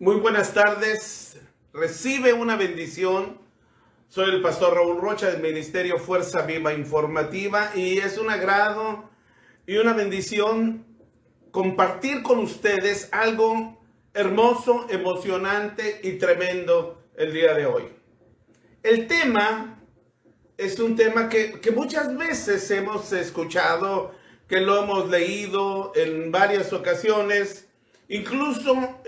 Muy buenas tardes. Recibe una bendición. Soy el pastor Raúl Rocha del Ministerio Fuerza Viva Informativa y es un agrado y una bendición compartir con ustedes algo hermoso, emocionante y tremendo el día de hoy. El tema es un tema que muchas veces hemos escuchado, que lo hemos leído en varias ocasiones. Incluso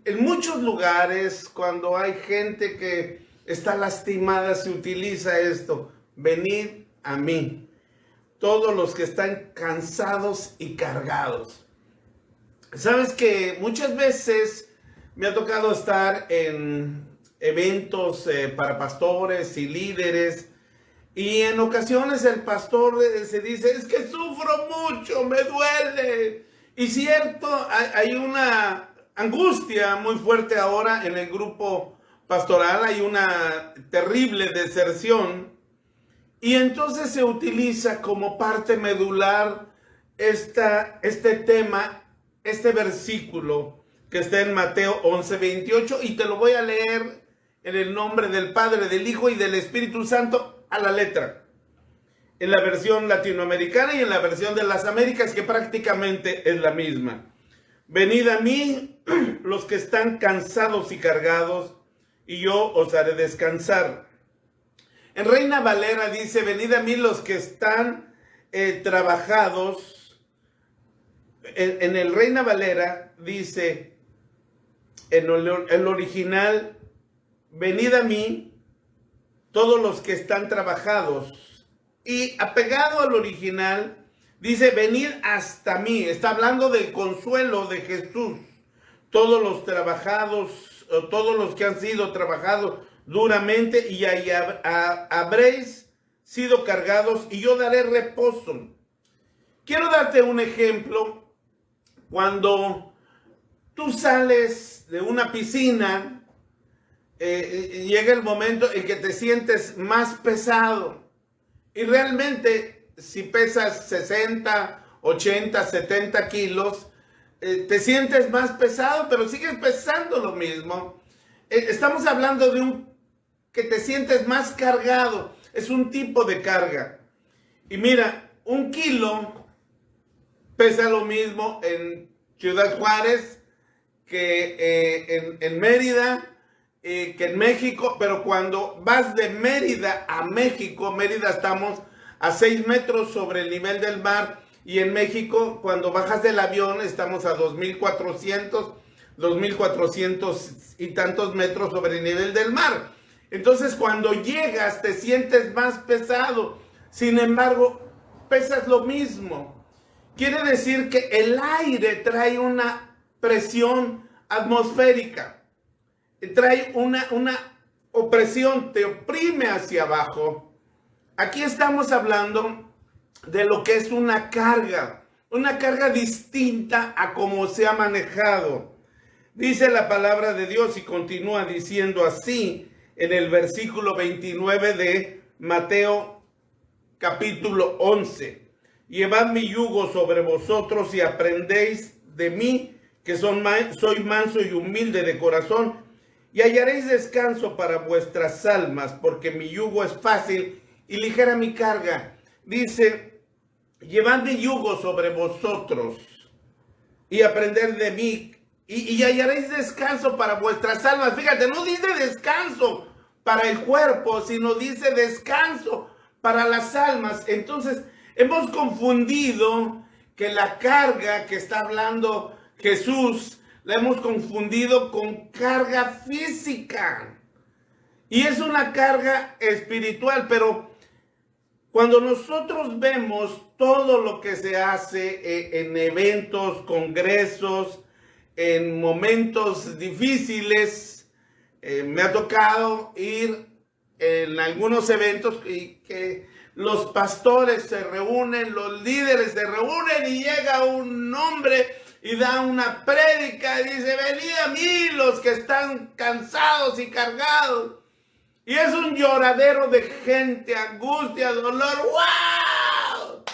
en muchos lugares, cuando hay gente que está lastimada, se utiliza esto: venid a mí, todos los que están cansados y cargados. Sabes que muchas veces me ha tocado estar en eventos para pastores y líderes, y en ocasiones el pastor se dice: es que sufro mucho, me duele. Y cierto, hay una angustia muy fuerte ahora en el grupo pastoral, hay una terrible deserción, y entonces se utiliza como parte medular este tema, este versículo que está en Mateo 11:28, y te lo voy a leer en el nombre del Padre, del Hijo y del Espíritu Santo a la letra. En la versión latinoamericana y en la versión de las Américas, que prácticamente es la misma. Venid a mí los que están cansados y cargados, y yo os haré descansar. En Reina Valera dice: venid a mí los que están trabajados. En el Reina Valera dice, en el original: venid a mí todos los que están trabajados. Y apegado al original, dice: venid hasta mí. Está hablando del consuelo de Jesús. Todos los trabajados, o todos los que han sido trabajados duramente, y ahí habréis sido cargados, y yo daré reposo. Quiero darte un ejemplo. Cuando tú sales de una piscina, llega el momento en que te sientes más pesado. Y realmente, si pesas 60, 80, 70 kilos, te sientes más pesado, pero sigues pesando lo mismo. Estamos hablando de que te sientes más cargado. Es un tipo de carga. Y mira, 1 kilo pesa lo mismo en Ciudad Juárez que en Mérida, que en México, pero cuando vas de Mérida a México, Mérida estamos a 6 metros sobre el nivel del mar, y en México, cuando bajas del avión, estamos a 2,400 y tantos metros sobre el nivel del mar. Entonces, cuando llegas, te sientes más pesado. Sin embargo, pesas lo mismo. Quiere decir que el aire trae una presión atmosférica. Trae una opresión, te oprime hacia abajo. Aquí estamos hablando de lo que es una carga distinta a cómo se ha manejado. Dice la palabra de Dios, y continúa diciendo así en el versículo 29 de Mateo capítulo 11: llevad mi yugo sobre vosotros y aprendéis de mí, que soy manso y humilde de corazón, y hallaréis descanso para vuestras almas, porque mi yugo es fácil y ligera mi carga. Dice: llevad mi yugo sobre vosotros y aprended de mí, y hallaréis descanso para vuestras almas. Fíjate, no dice descanso para el cuerpo, sino dice descanso para las almas. Entonces, hemos confundido que la carga que está hablando Jesús, la hemos confundido con carga física. Y es una carga espiritual, pero cuando nosotros vemos todo lo que se hace en eventos, congresos, en momentos difíciles, me ha tocado ir en algunos eventos y que los pastores se reúnen, los líderes se reúnen, y llega un hombre y da una prédica y dice: venid a mí los que están cansados y cargados. Y es un lloradero de gente, angustia, dolor. ¡Wow!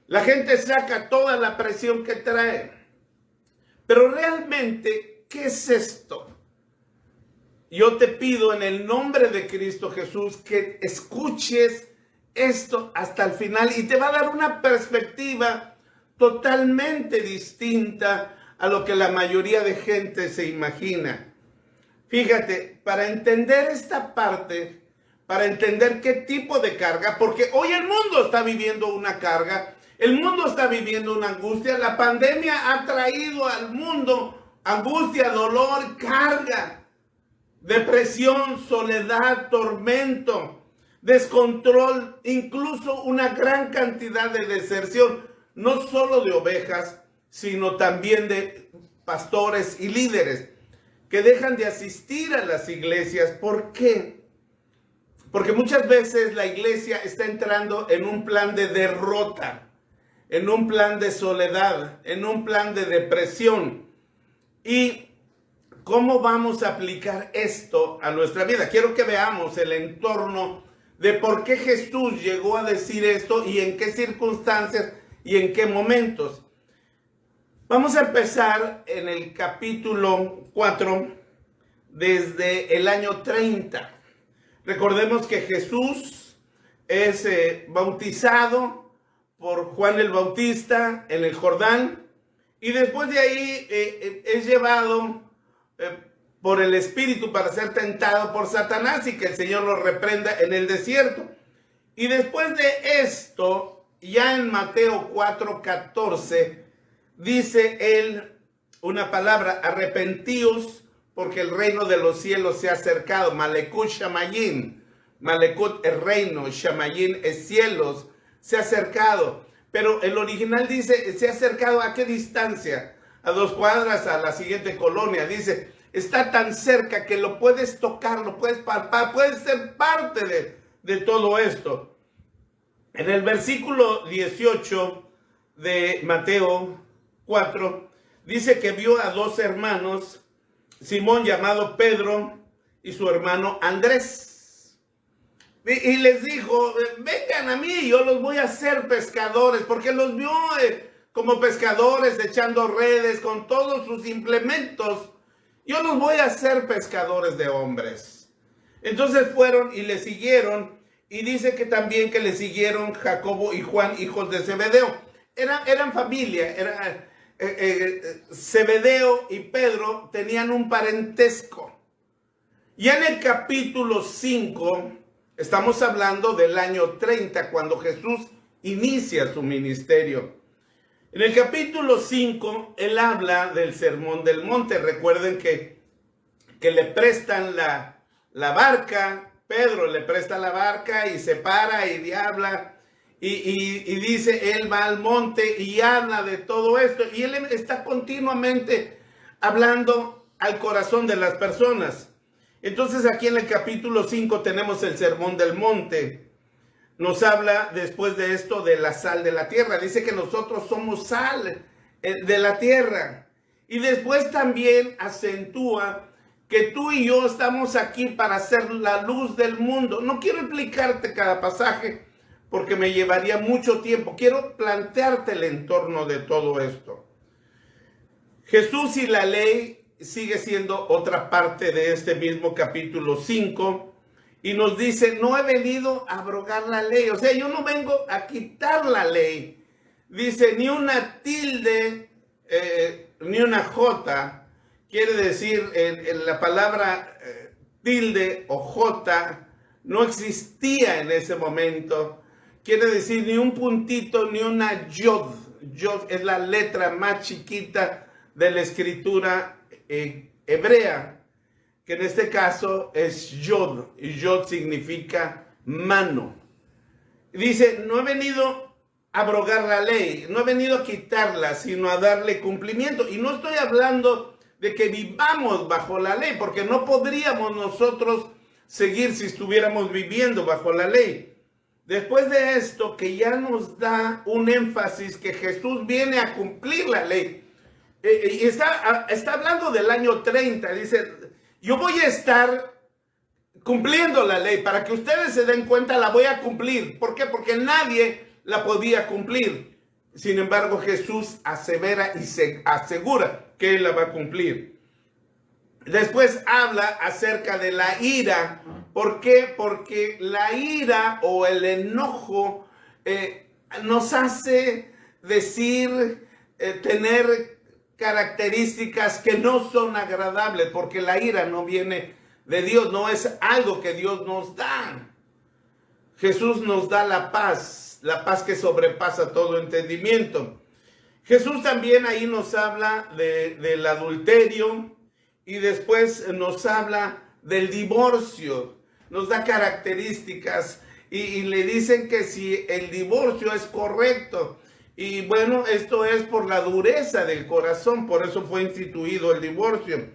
La gente saca toda la presión que trae. Pero realmente ¿qué es esto? Yo te pido en el nombre de Cristo Jesús que escuches esto hasta el final y te va a dar una perspectiva totalmente distinta a lo que la mayoría de gente se imagina. Fíjate, para entender esta parte, para entender qué tipo de carga, porque hoy el mundo está viviendo una carga, el mundo está viviendo una angustia, la pandemia ha traído al mundo angustia, dolor, carga. Depresión, soledad, tormento, descontrol, incluso una gran cantidad de deserción, no solo de ovejas, sino también de pastores y líderes que dejan de asistir a las iglesias. ¿Por qué? Porque muchas veces la iglesia está entrando en un plan de derrota, en un plan de soledad, en un plan de depresión. Y ¿cómo vamos a aplicar esto a nuestra vida? Quiero que veamos el entorno de por qué Jesús llegó a decir esto y en qué circunstancias y en qué momentos. Vamos a empezar en el capítulo 4 desde el año 30. Recordemos que Jesús es bautizado por Juan el Bautista en el Jordán y después de ahí es llevado por el Espíritu para ser tentado por Satanás y que el Señor lo reprenda en el desierto. Y después de esto, ya en Mateo 4:14, dice él una palabra: arrepentíos porque el reino de los cielos se ha acercado. Malekut Shamayim. Malekut es reino, Shamayim es cielos, se ha acercado. Pero el original dice, se ha acercado ¿a qué distancia? A 2 cuadras, a la siguiente colonia. Dice, está tan cerca que lo puedes tocar, lo puedes palpar, puedes ser parte de todo esto. En el versículo 18 de Mateo 4, dice que vio a 2 hermanos, Simón llamado Pedro y su hermano Andrés. Y les dijo, vengan a mí, yo los voy a hacer pescadores, porque los vio como pescadores, echando redes con todos sus implementos. Yo los voy a hacer pescadores de hombres. Entonces fueron y le siguieron, y dice que también que le siguieron Jacobo y Juan, hijos de Zebedeo. Eran familia, Zebedeo y Pedro tenían un parentesco. Y en el capítulo 5, estamos hablando del año 30, cuando Jesús inicia su ministerio. En el capítulo 5, él habla del Sermón del Monte. Recuerden que le prestan la barca, Pedro le presta la barca y se para y habla. Y dice, él va al monte y habla de todo esto. Y él está continuamente hablando al corazón de las personas. Entonces aquí en el capítulo 5 tenemos el Sermón del Monte. Nos habla después de esto de la sal de la tierra. Dice que nosotros somos sal de la tierra. Y después también acentúa que tú y yo estamos aquí para ser la luz del mundo. No quiero explicarte cada pasaje porque me llevaría mucho tiempo. Quiero plantearte el entorno de todo esto. Jesús y la ley sigue siendo otra parte de este mismo capítulo 5. Y nos dice, no he venido a abrogar la ley. O sea, yo no vengo a quitar la ley. Dice, ni una tilde, ni una jota. Quiere decir, en la palabra tilde o jota no existía en ese momento. Quiere decir, ni un puntito, ni una yod. Yod es la letra más chiquita de la escritura hebrea, que en este caso es yod, y yod significa mano. Dice, no he venido a abrogar la ley, no he venido a quitarla, sino a darle cumplimiento. Y no estoy hablando de que vivamos bajo la ley, porque no podríamos nosotros seguir si estuviéramos viviendo bajo la ley. Después de esto, que ya nos da un énfasis que Jesús viene a cumplir la ley. Y está hablando del año 30, dice, yo voy a estar cumpliendo la ley, para que ustedes se den cuenta, la voy a cumplir. ¿Por qué? Porque nadie la podía cumplir. Sin embargo, Jesús asevera y se asegura que él la va a cumplir. Después habla acerca de la ira. ¿Por qué? Porque la ira o el enojo nos hace decir, tener características que no son agradables, porque la ira no viene de Dios, no es algo que Dios nos da. Jesús nos da la paz que sobrepasa todo entendimiento. Jesús también ahí nos habla del adulterio y después nos habla del divorcio. Nos da características y le dicen que si el divorcio es correcto. Y bueno, esto es por la dureza del corazón, por eso fue instituido el divorcio.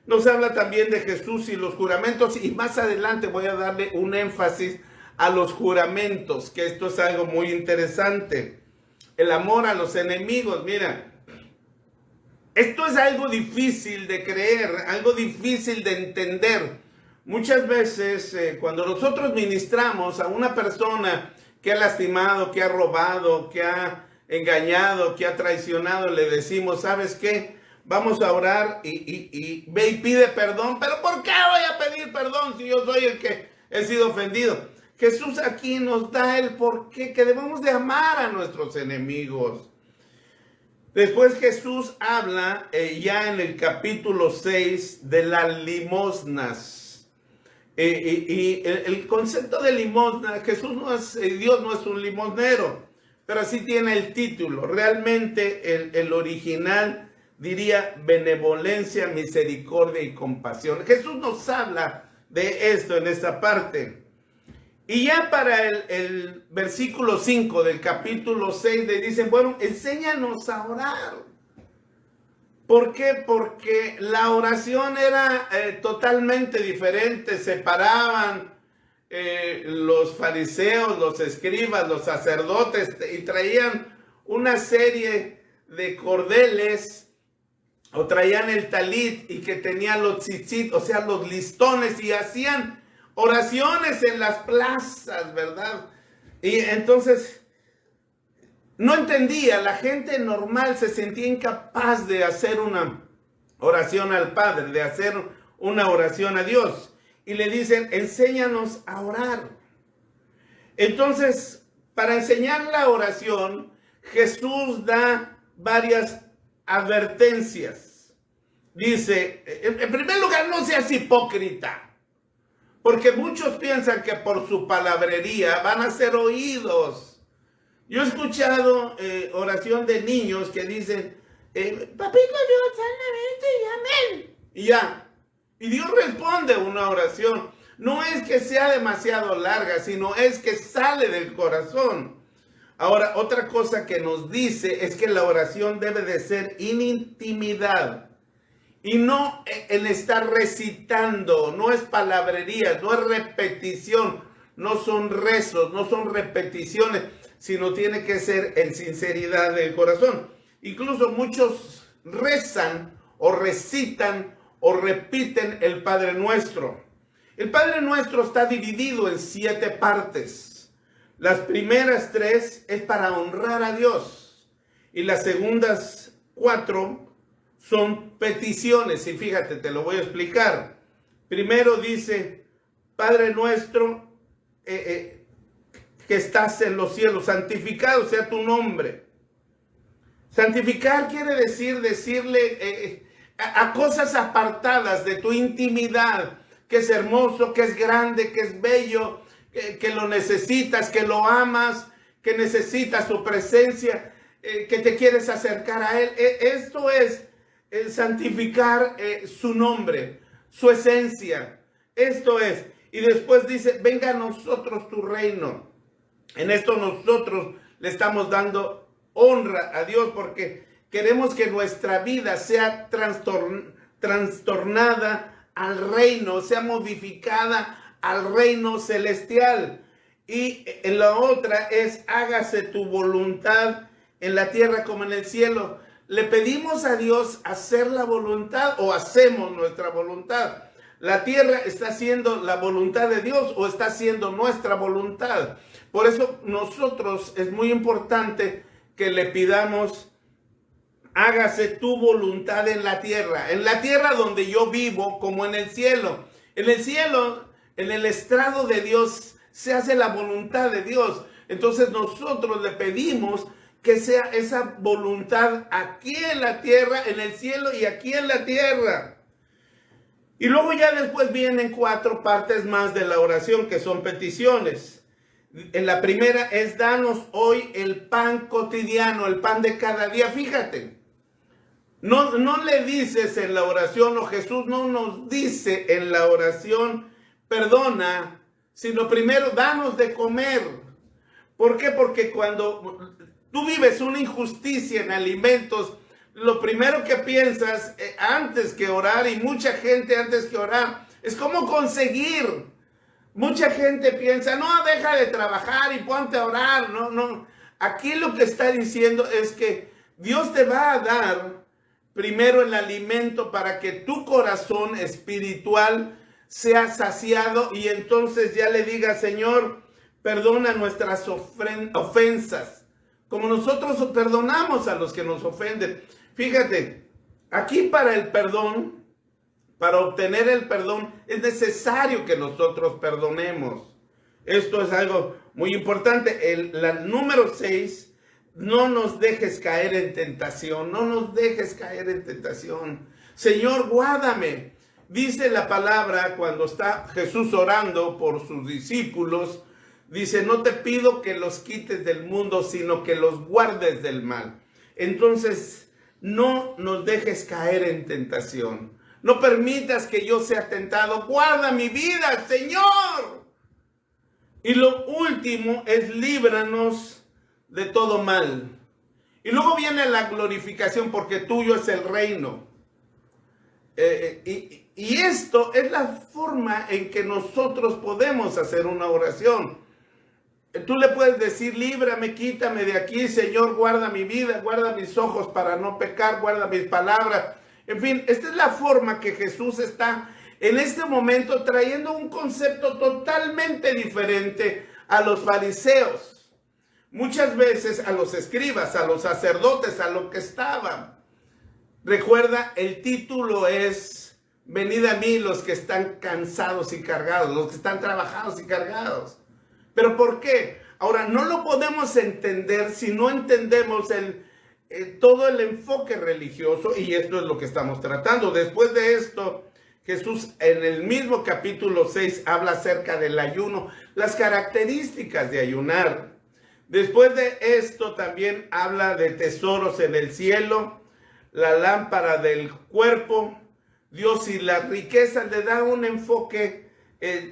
Nos habla también de Jesús y los juramentos, y más adelante voy a darle un énfasis a los juramentos, que esto es algo muy interesante. El amor a los enemigos, mira, esto es algo difícil de creer, algo difícil de entender. Muchas veces cuando nosotros ministramos a una persona que ha lastimado, que ha robado, que ha engañado, que ha traicionado, le decimos, ¿sabes qué? Vamos a orar y ve y pide perdón. ¿Pero por qué voy a pedir perdón si yo soy el que he sido ofendido? Jesús aquí nos da el porqué, que debemos de amar a nuestros enemigos. Después Jesús habla ya en el capítulo 6 de las limosnas. El concepto de limosna, Dios no es un limosnero, pero así tiene el título. Realmente el original diría benevolencia, misericordia y compasión. Jesús nos habla de esto en esta parte. Y ya para el versículo 5 del capítulo 6 le dicen, bueno, enséñanos a orar. ¿Por qué? Porque la oración era totalmente diferente. Se paraban los fariseos, los escribas, los sacerdotes y traían una serie de cordeles o traían el talit y que tenía los tzitzit, o sea, los listones, y hacían oraciones en las plazas, ¿verdad? Y entonces no entendía, la gente normal se sentía incapaz de hacer una oración al Padre, de hacer una oración a Dios. Y le dicen, enséñanos a orar. Entonces, para enseñar la oración, Jesús da varias advertencias. Dice, en primer lugar, no seas hipócrita. Porque muchos piensan que por su palabrería van a ser oídos. Yo he escuchado oración de niños que dicen, papito Dios, sanamente y amén. Y ya. Y Dios responde una oración. No es que sea demasiado larga, sino es que sale del corazón. Ahora, otra cosa que nos dice es que la oración debe de ser en intimidad. Y no en estar recitando, no es palabrería, no es repetición, no son rezos, no son repeticiones, sino tiene que ser en sinceridad del corazón. Incluso muchos rezan o recitan o repiten el Padre Nuestro. El Padre Nuestro está dividido en 7 partes. Las primeras 3 es para honrar a Dios y las segundas 4 son peticiones, y fíjate, te lo voy a explicar. Primero dice, Padre Nuestro que estás en los cielos, santificado sea tu nombre. Santificar quiere decirle a cosas apartadas de tu intimidad, que es hermoso, que es grande, que es bello, que lo necesitas, que lo amas, que necesitas su presencia, que te quieres acercar a Él. Esto es santificar su nombre, su esencia. Esto es. Y después dice, venga a nosotros tu reino. En esto nosotros le estamos dando honra a Dios porque queremos que nuestra vida sea trastornada al reino, sea modificada al reino celestial. Y en la otra es, hágase tu voluntad en la tierra como en el cielo. Le pedimos a Dios hacer la voluntad o hacemos nuestra voluntad. La tierra está haciendo la voluntad de Dios o está haciendo nuestra voluntad. Por eso nosotros es muy importante que le pidamos hágase tu voluntad en la tierra donde yo vivo como en el cielo. En el cielo, en el estrado de Dios, se hace la voluntad de Dios. Entonces nosotros le pedimos que sea esa voluntad aquí en la tierra, en el cielo y aquí en la tierra. Y luego ya después vienen 4 partes más de la oración que son peticiones. En la primera es: danos hoy el pan cotidiano, el pan de cada día. Fíjate, no le dices en la oración, o Jesús no nos dice en la oración, perdona, sino primero danos de comer. ¿Por qué? Porque cuando tú vives una injusticia en alimentos, lo primero que piensas antes que orar, y mucha gente antes que orar, es cómo conseguir. Mucha gente piensa, no, deja de trabajar y ponte a orar. No. Aquí lo que está diciendo es que Dios te va a dar primero el alimento para que tu corazón espiritual sea saciado, y entonces ya le diga: Señor, perdona nuestras ofensas, como nosotros perdonamos a los que nos ofenden. Fíjate, aquí para el perdón, para obtener el perdón, es necesario que nosotros perdonemos. Esto es algo muy importante. La número 6, no nos dejes caer en tentación, no nos dejes caer en tentación. Señor, guárdame. Dice la palabra cuando está Jesús orando por sus discípulos, dice: no te pido que los quites del mundo, sino que los guardes del mal. Entonces, no nos dejes caer en tentación. No permitas que yo sea tentado. Guarda mi vida, Señor. Y lo último es: líbranos de todo mal. Y luego viene la glorificación, porque tuyo es el reino. Y esto es la forma en que nosotros podemos hacer una oración. Tú le puedes decir: líbrame, quítame de aquí, Señor, guarda mi vida, guarda mis ojos para no pecar, guarda mis palabras. En fin, esta es la forma que Jesús está en este momento trayendo un concepto totalmente diferente a los fariseos. Muchas veces a los escribas, a los sacerdotes, a lo que estaban. Recuerda, el título es: venid a mí los que están cansados y cargados, los que están trabajados y cargados. ¿Pero por qué? Ahora, no lo podemos entender si no entendemos todo el enfoque religioso, y esto es lo que estamos tratando. Después de esto, Jesús en el mismo capítulo 6 habla acerca del ayuno, las características de ayunar. Después de esto también habla de tesoros en el cielo, la lámpara del cuerpo, Dios y la riqueza. Le da un enfoque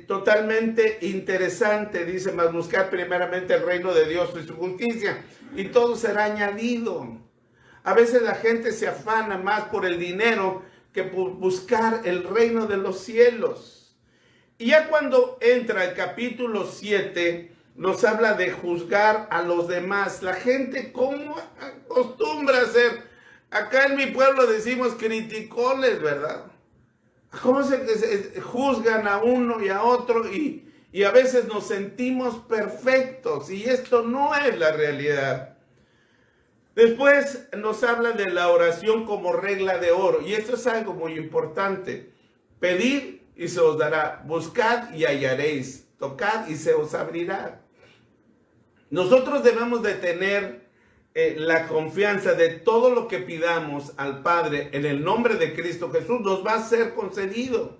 totalmente interesante. Dice: mas buscar primeramente el reino de Dios y su justicia, y todo será añadido. A veces la gente se afana más por el dinero que por buscar el reino de los cielos. Y ya cuando entra el capítulo 7, nos habla de juzgar a los demás. La gente, ¿cómo acostumbra a ser? Acá en mi pueblo decimos criticones, ¿verdad? ¿Cómo se juzgan a uno y a otro? Y a veces nos sentimos perfectos, y esto no es la realidad. Después nos habla de la oración como regla de oro, y esto es algo muy importante. Pedid y se os dará, buscad y hallaréis, tocad y se os abrirá. Nosotros debemos de tener la confianza de todo lo que pidamos al Padre en el nombre de Cristo Jesús nos va a ser concedido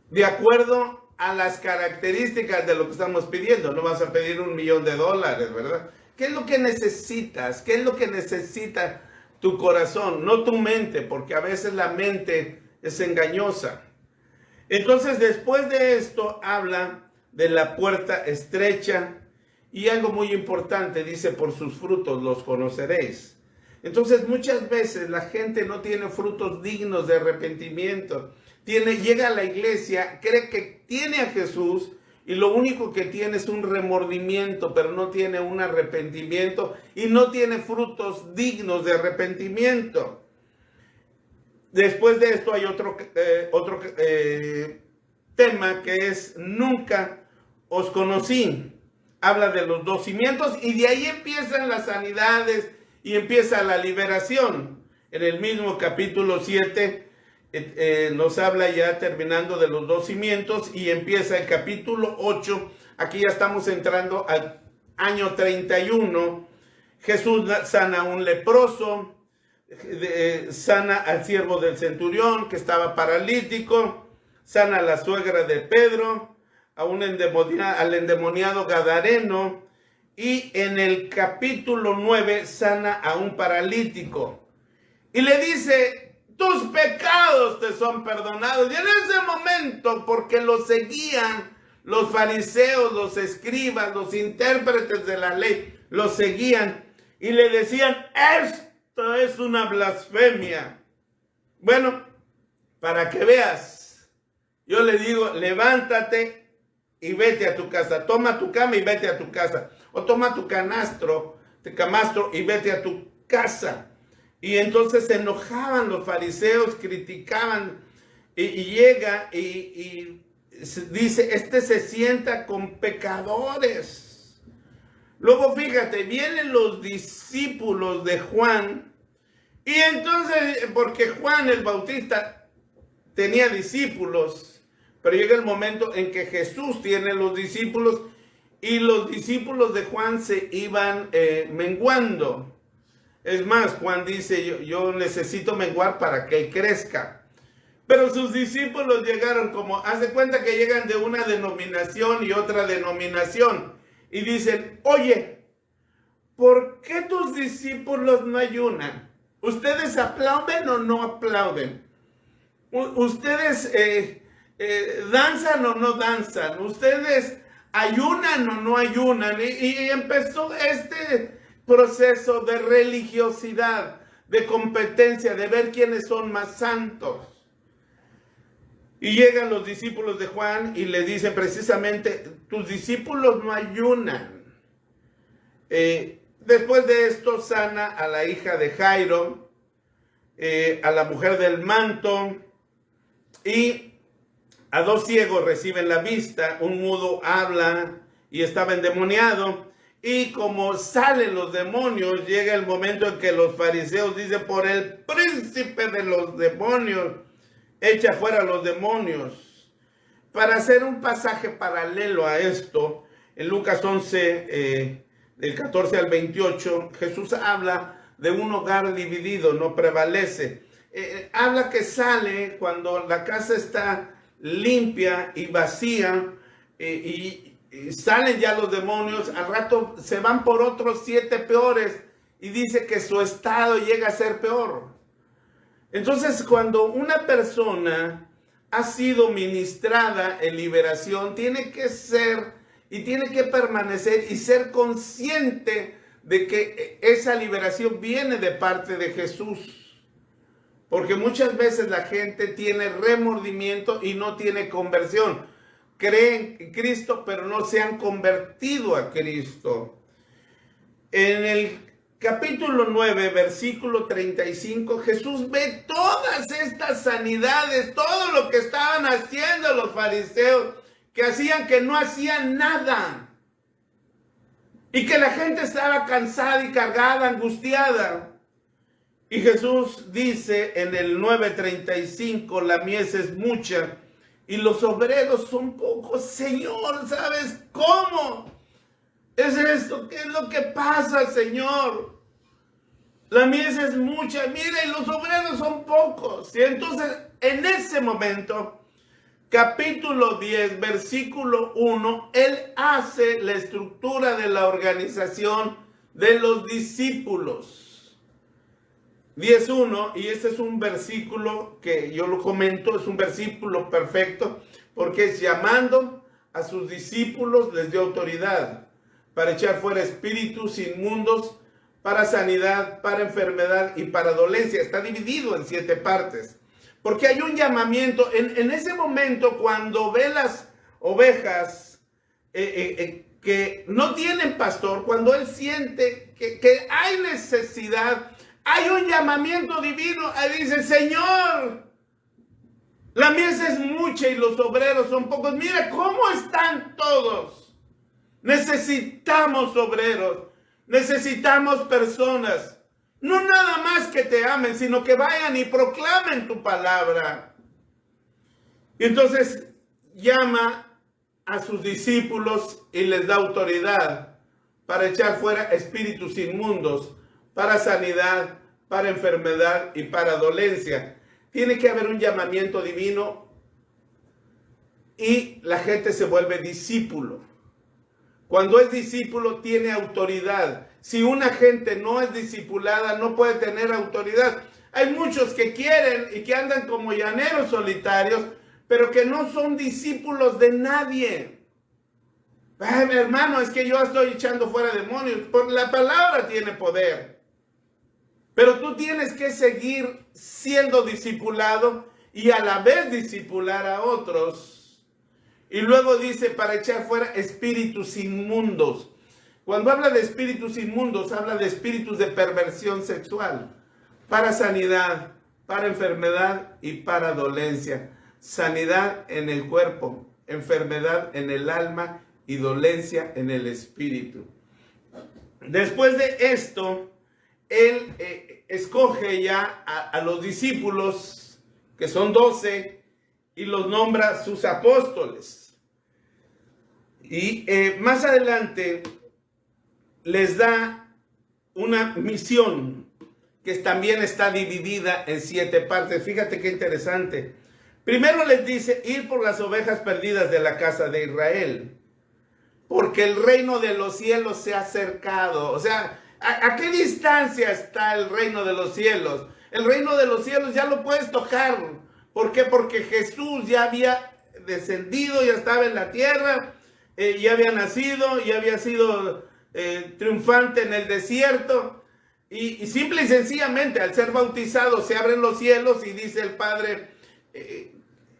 de acuerdo a las características de lo que estamos pidiendo. No vas a pedir $1,000,000, ¿verdad? ¿Qué es lo que necesitas? ¿Qué es lo que necesita tu corazón? No tu mente, porque a veces la mente es engañosa. Entonces, después de esto, habla de la puerta estrecha. Y algo muy importante, dice: por sus frutos los conoceréis. Entonces, muchas veces la gente no tiene frutos dignos de arrepentimiento. Llega a la iglesia, cree que tiene a Jesús, y lo único que tiene es un remordimiento, pero no tiene un arrepentimiento, y no tiene frutos dignos de arrepentimiento. Después de esto hay otro tema que es: nunca os conocí. Habla de los 2 cimientos, y de ahí empiezan las sanidades y empieza la liberación. En el mismo capítulo 7 nos habla ya terminando de los 2 cimientos y empieza el capítulo 8. Aquí ya estamos entrando al año 31. Jesús sana a un leproso, sana al siervo del centurión que estaba paralítico, sana a la suegra de Pedro, al endemoniado gadareno, y en el capítulo 9 sana a un paralítico. Y le dice, tus pecados te son perdonados. Y en ese momento, porque lo seguían los fariseos, los escribas, los intérpretes de la ley, lo seguían y le decían, esto es una blasfemia. Bueno, para que veas, yo le digo, levántate y vete a tu casa. Toma tu cama y vete a tu casa. O toma tu camastro y vete a tu casa. Y entonces se enojaban los fariseos, criticaban, y llega y dice, este se sienta con pecadores. Luego fíjate, vienen los discípulos de Juan, y entonces, porque Juan el Bautista tenía discípulos, pero llega el momento en que Jesús tiene los discípulos, y los discípulos de Juan se iban menguando. Es más, Juan dice, yo necesito menguar para que él crezca. Pero sus discípulos llegaron como, haz de cuenta que llegan de una denominación y otra denominación. Y dicen, oye, ¿por qué tus discípulos no ayunan? ¿Ustedes aplauden o no aplauden? ¿Ustedes danzan o no danzan? ¿Ustedes ayunan o no ayunan? Y empezó este proceso de religiosidad, de competencia, de ver quiénes son más santos. Y llegan los discípulos de Juan y le dicen precisamente, tus discípulos no ayunan. Después de esto sana a la hija de Jairo, a la mujer del manto, y a 2 ciegos reciben la vista, un mudo habla y estaba endemoniado. Y como salen los demonios, llega el momento en que los fariseos dicen, por el príncipe de los demonios, echa fuera a los demonios. Para hacer un pasaje paralelo a esto, en Lucas 11, del 14 al 28, Jesús habla de un hogar dividido, no prevalece. Habla que sale cuando la casa está limpia y vacía, y salen ya los demonios, al rato se van por otros 7 peores y dice que su estado llega a ser peor. Entonces, cuando una persona ha sido ministrada en liberación, tiene que ser y tiene que permanecer y ser consciente de que esa liberación viene de parte de Jesús. Porque muchas veces la gente tiene remordimiento y no tiene conversión. Creen en Cristo, pero no se han convertido a Cristo. En el capítulo 9, versículo 35, Jesús ve todas estas sanidades, todo lo que estaban haciendo los fariseos, que hacían que no hacían nada. Y que la gente estaba cansada y cargada, angustiada. Y Jesús dice en el 9:35, la mies es mucha y los obreros son pocos. Señor, ¿sabes cómo es esto? ¿Qué es lo que pasa, Señor? La mies es mucha, mira, y los obreros son pocos. Y entonces, en ese momento, capítulo 10, versículo 1, Él hace la estructura de la organización de los discípulos. 10:1, y este es un versículo que yo lo comento, es un versículo perfecto, porque es llamando a sus discípulos, les dio autoridad para echar fuera espíritus inmundos, para sanidad, para enfermedad y para dolencia. Está dividido en 7 partes, porque hay un llamamiento. En ese momento, cuando ve las ovejas que no tienen pastor, cuando él siente que hay necesidad, hay un llamamiento divino. Ahí dice, Señor, la mies es mucha y los obreros son pocos. Mira cómo están todos. Necesitamos obreros, necesitamos personas. No nada más que te amen, sino que vayan y proclamen tu palabra. Y entonces llama a sus discípulos y les da autoridad para echar fuera espíritus inmundos, para sanidad, para enfermedad y para dolencia. Tiene que haber un llamamiento divino y la gente se vuelve discípulo. Cuando es discípulo tiene autoridad. Si una gente no es discipulada, no puede tener autoridad. Hay muchos que quieren y que andan como llaneros solitarios, pero que no son discípulos de nadie. Ay, mi hermano, es que yo estoy echando fuera demonios. Por la palabra tiene poder. Pero tú tienes que seguir siendo discipulado y a la vez discipular a otros. Y luego dice para echar fuera espíritus inmundos. Cuando habla de espíritus inmundos, habla de espíritus de perversión sexual, para sanidad, para enfermedad y para dolencia. Sanidad en el cuerpo, enfermedad en el alma y dolencia en el espíritu. Después de esto, él escoge ya a los discípulos, que son 12, y los nombra sus apóstoles. Y más adelante les da una misión que también está dividida en 7 partes. Fíjate qué interesante. Primero les dice ir por las ovejas perdidas de la casa de Israel, porque el reino de los cielos se ha acercado. O sea, ¿a qué distancia está el reino de los cielos? El reino de los cielos ya lo puedes tocar. ¿Por qué? Porque Jesús ya había descendido, ya estaba en la tierra, ya había nacido, ya había sido triunfante en el desierto. Y simple y sencillamente, al ser bautizado, se abren los cielos y dice el Padre,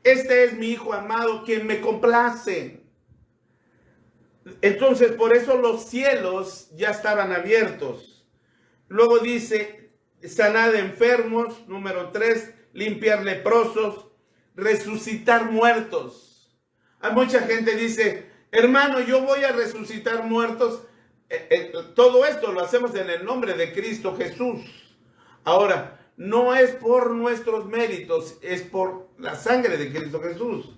este es mi Hijo amado, quien me complace. Entonces, por eso los cielos ya estaban abiertos. Luego dice, sanar enfermos, número 3, limpiar leprosos, resucitar muertos. Hay mucha gente que dice, hermano, yo voy a resucitar muertos. Todo esto lo hacemos en el nombre de Cristo Jesús. Ahora, no es por nuestros méritos, es por la sangre de Cristo Jesús.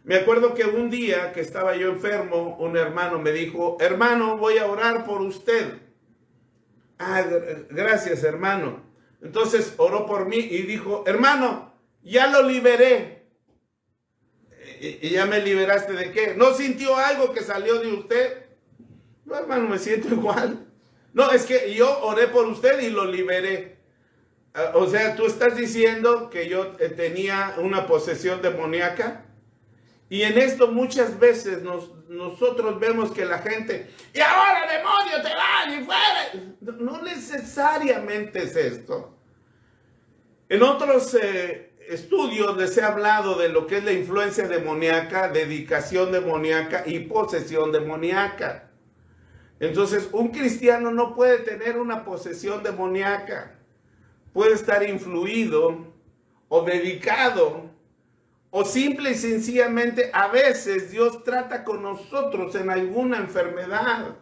Me acuerdo que un día que estaba yo enfermo, un hermano me dijo, hermano, voy a orar por usted. Ah, gracias, hermano. Entonces oró por mí y dijo, hermano, ya lo liberé. ¿Y ya me liberaste de qué? ¿No sintió algo que salió de usted? No, hermano, me siento igual. No, es que yo oré por usted y lo liberé. O sea, tú estás diciendo que yo tenía una posesión demoníaca. Y en esto muchas veces nosotros vemos que la gente, y ahora demonio te van y fuera. No necesariamente es esto. En otros estudios les he hablado de lo que es la influencia demoníaca, dedicación demoníaca y posesión demoníaca. Entonces, un cristiano no puede tener una posesión demoníaca. Puede estar influido o dedicado, o simple y sencillamente a veces Dios trata con nosotros en alguna enfermedad.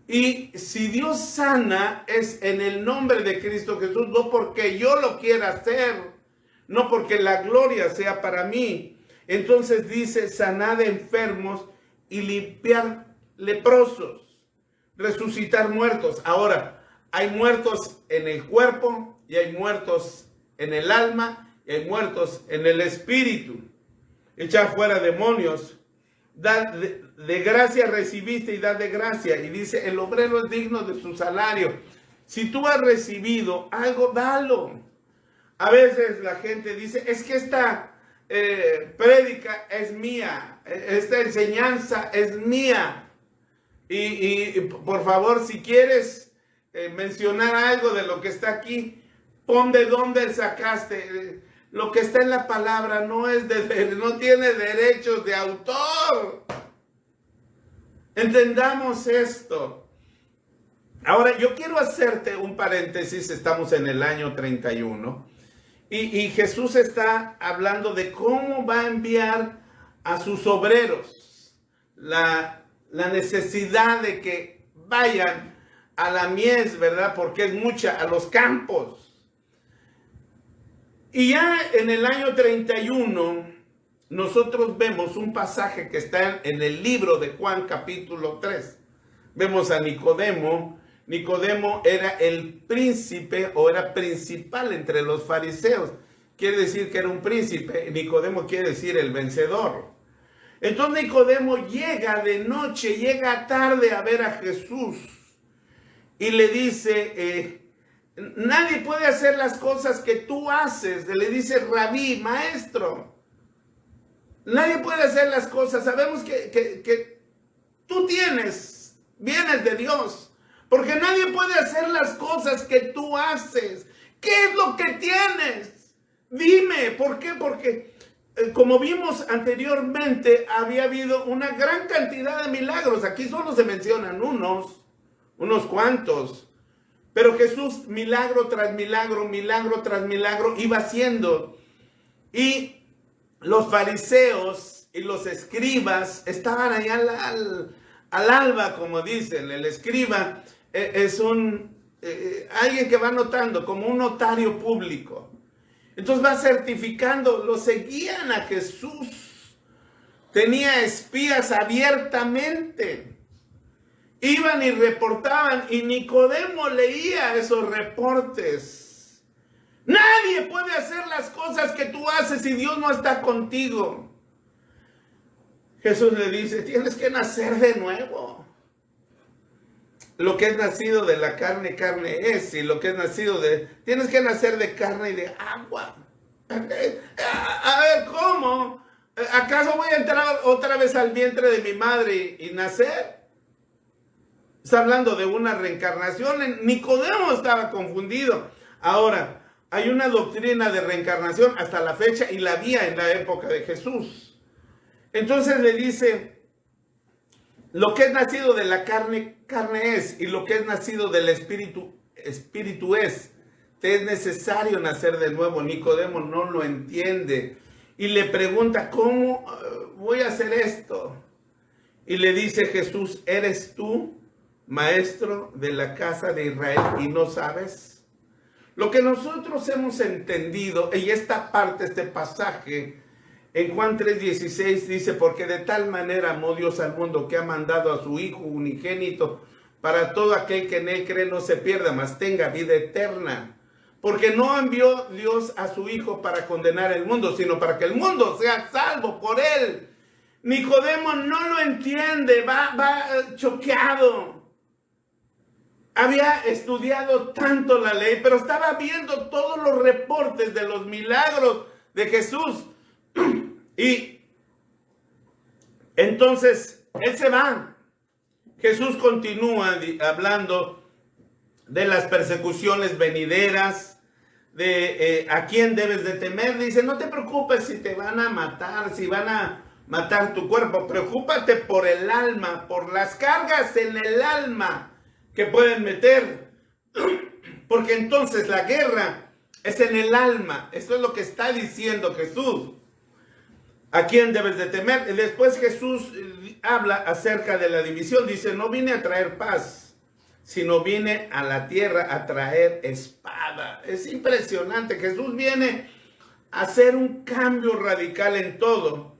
Y si Dios sana es en el nombre de Cristo Jesús, no porque yo lo quiera hacer, no porque la gloria sea para mí. Entonces dice, sanad enfermos y limpiar leprosos, resucitar muertos. Ahora, hay muertos en el cuerpo y hay muertos en el alma y hay muertos en el espíritu. Echar fuera demonios. De gracia recibiste y da de gracia. Y dice, el obrero es digno de su salario. Si tú has recibido algo, dalo. A veces la gente dice, es que esta prédica es mía. Esta enseñanza es mía. Y por favor, si quieres mencionar algo de lo que está aquí, pon de dónde sacaste. Lo que está en la palabra no tiene derechos de autor. Entendamos esto. Ahora, yo quiero hacerte un paréntesis. Estamos en el año 31. Y Jesús está hablando de cómo va a enviar a sus obreros. La necesidad de que vayan a la mies, ¿verdad? Porque es mucha, a los campos. Y ya en el año 31, nosotros vemos un pasaje que está en el libro de Juan capítulo 3. Vemos a Nicodemo. Nicodemo era el príncipe o era principal entre los fariseos. Quiere decir que era un príncipe. Nicodemo quiere decir el vencedor. Entonces Nicodemo llega de noche, llega tarde a ver a Jesús. Y le dice, nadie puede hacer las cosas que tú haces. Le dice, rabí, maestro. Nadie puede hacer las cosas. Sabemos que tú vienes de Dios. Porque nadie puede hacer las cosas que tú haces. ¿Qué es lo que tienes? Dime, ¿por qué? Porque como vimos anteriormente, había habido una gran cantidad de milagros. Aquí solo se mencionan unos cuantos. Pero Jesús, milagro tras milagro, milagro tras milagro, iba haciendo. Y los fariseos y los escribas estaban allá al alba, como dicen. El escriba es alguien que va anotando, como un notario público. Entonces va certificando, lo seguían a Jesús. Tenía espías abiertamente. Iban y reportaban, y Nicodemo leía esos reportes. Nadie puede hacer las cosas que tú haces si Dios no está contigo. Jesús le dice, tienes que nacer de nuevo. Lo que es nacido de la carne, carne es. Y lo que es nacido tienes que nacer de carne y de agua. A ver, ¿cómo? ¿Acaso voy a entrar otra vez al vientre de mi madre y nacer? Está hablando de una reencarnación. Nicodemo estaba confundido. Ahora, hay una doctrina de reencarnación hasta la fecha y la había en la época de Jesús. Entonces le dice, lo que es nacido de la carne, carne es, y lo que es nacido del espíritu, espíritu es. Te es necesario nacer de nuevo. Nicodemo no lo entiende y le pregunta, ¿cómo voy a hacer esto? Y le dice Jesús, ¿eres tú, maestro de la casa de Israel, y no sabes? Lo que nosotros hemos entendido, y esta parte, este pasaje, en Juan 3:16 dice, porque de tal manera amó Dios al mundo que ha mandado a su Hijo unigénito para todo aquel que en él cree no se pierda, mas tenga vida eterna. Porque no envió Dios a su Hijo para condenar el mundo, sino para que el mundo sea salvo por él. Nicodemo no lo entiende, va choqueado. Había estudiado tanto la ley, pero estaba viendo todos los reportes de los milagros de Jesús. Y entonces él se va. Jesús continúa hablando de las persecuciones venideras, de a quién debes de temer. Dice, no te preocupes si te van a matar, si van a matar tu cuerpo. Preocúpate por el alma, por las cargas en el alma que pueden meter. Porque entonces la guerra es en el alma. Esto es lo que está diciendo Jesús. ¿A quién debes de temer? Y después Jesús habla acerca de la división. Dice, no vine a traer paz, sino vine a la tierra a traer espada. Es impresionante. Jesús viene a hacer un cambio radical en todo.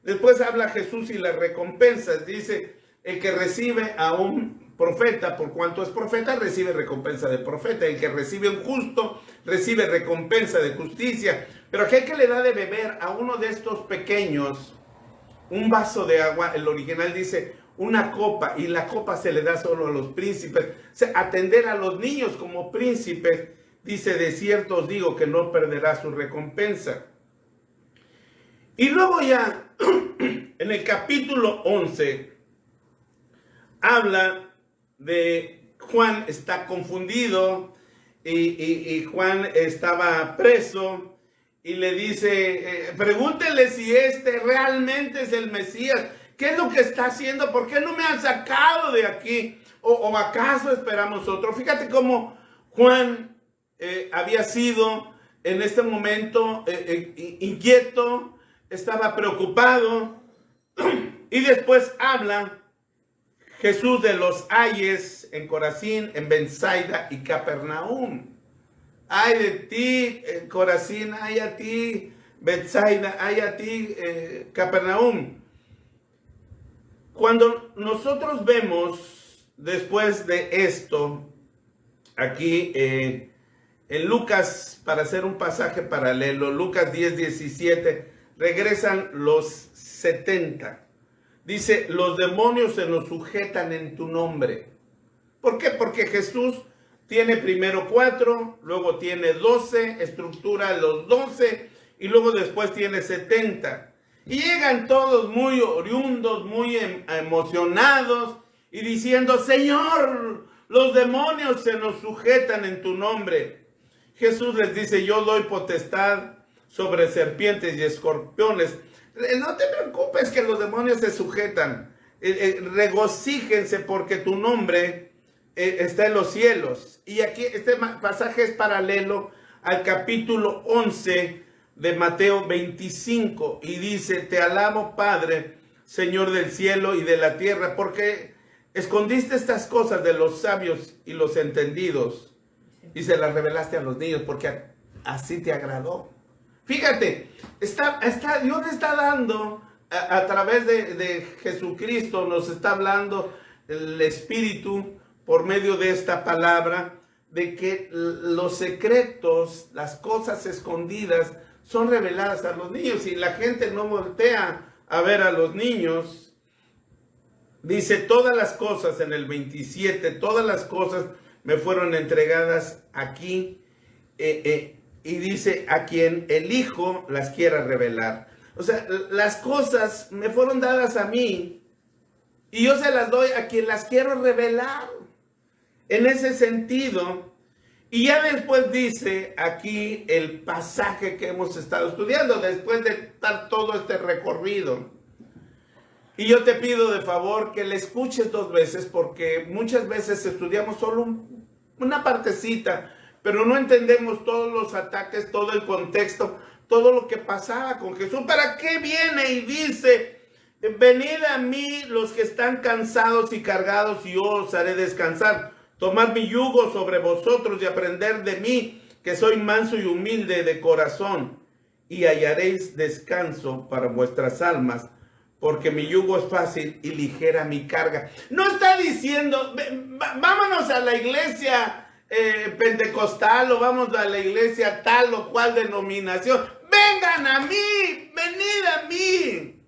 Después habla Jesús y las recompensas. Dice, el que recibe a un profeta, por cuanto es profeta, recibe recompensa de profeta. El que recibe a un justo, recibe recompensa de justicia. Pero aquel que le da de beber a uno de estos pequeños un vaso de agua, el original dice una copa, y la copa se le da solo a los príncipes. O sea, atender a los niños como príncipes, dice, de cierto os digo que no perderá su recompensa. Y luego ya, en el capítulo 11, habla de Juan está confundido y Juan estaba preso. Y le dice, pregúntele si este realmente es el Mesías. ¿Qué es lo que está haciendo? ¿Por qué no me han sacado de aquí? ¿O acaso esperamos otro? Fíjate cómo Juan había sido en este momento inquieto, estaba preocupado. Y después habla Jesús de los ayes en Corazín, en Betsaida y Capernaum. Ay de ti, Corazín, ay a ti, Betsaida, ay a ti, Capernaum. Cuando nosotros vemos después de esto, aquí en Lucas, para hacer un pasaje paralelo, Lucas 10:17, regresan los 70. Dice, los demonios se nos sujetan en tu nombre. ¿Por qué? Porque Jesús tiene primero 4, luego tiene 12, estructura los 12 y luego después tiene 70. Y llegan todos muy oriundos, muy emocionados y diciendo, Señor, los demonios se nos sujetan en tu nombre. Jesús les dice, yo doy potestad sobre serpientes y escorpiones. No te preocupes que los demonios se sujetan. Regocíjense porque tu nombre está en los cielos. Y aquí este pasaje es paralelo al capítulo 11 de Mateo 25. Y dice, te alabo, Padre, Señor del cielo y de la tierra, porque escondiste estas cosas de los sabios y los entendidos y se las revelaste a los niños, porque así te agradó. Fíjate, Dios le está dando, a través de Jesucristo, nos está hablando el Espíritu por medio de esta palabra, de que los secretos, las cosas escondidas, son reveladas a los niños. Y la gente no voltea a ver a los niños. Dice, todas las cosas en el 27, todas las cosas me fueron entregadas aquí, y dice, a quien el Hijo las quiera revelar. O sea, las cosas me fueron dadas a mí y yo se las doy a quien las quiero revelar. En ese sentido, y ya después dice aquí el pasaje que hemos estado estudiando, después de dar todo este recorrido. Y yo te pido de favor que le escuches 2 veces, porque muchas veces estudiamos solo una partecita, pero no entendemos todos los ataques, todo el contexto, todo lo que pasaba con Jesús. ¿Para qué viene y dice, venid a mí los que están cansados y cargados y yo os haré descansar? Tomad mi yugo sobre vosotros y aprender de mí, que soy manso y humilde de corazón, y hallaréis descanso para vuestras almas, porque mi yugo es fácil y ligera mi carga. No está diciendo, vámonos a la iglesia pentecostal o vamos a la iglesia tal o cual denominación. Vengan a mí, venid a mí,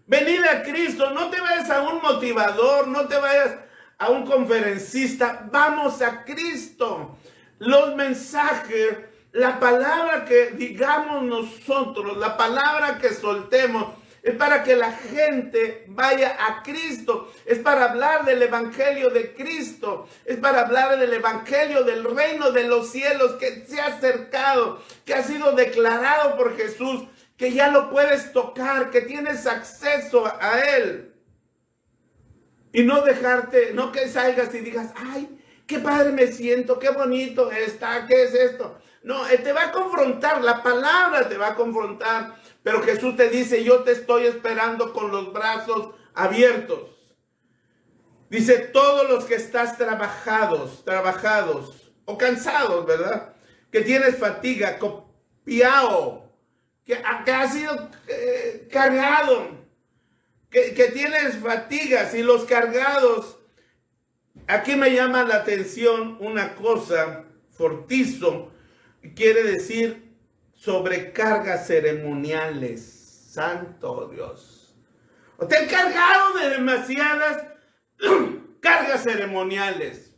venid a Cristo. No te vayas a un motivador, no te vayas a un conferencista, vamos a Cristo. Los mensajes, la palabra que digamos nosotros, la palabra que soltemos, es para que la gente vaya a Cristo, es para hablar del evangelio de Cristo, es para hablar del evangelio del reino de los cielos que se ha acercado, que ha sido declarado por Jesús, que ya lo puedes tocar, que tienes acceso a él. Y no dejarte, no que salgas y digas, ay, qué padre me siento, qué bonito está, ¿qué es esto? No, te va a confrontar, la palabra te va a confrontar. Pero Jesús te dice, yo te estoy esperando con los brazos abiertos. Dice, todos los que estás trabajados o cansados, ¿verdad? Que tienes fatiga, copiao, que has sido cargado, que tienes fatigas y los cargados. Aquí me llama la atención una cosa, fortizo, quiere decir sobrecargas ceremoniales. Santo Dios. Usted cargado de demasiadas cargas ceremoniales,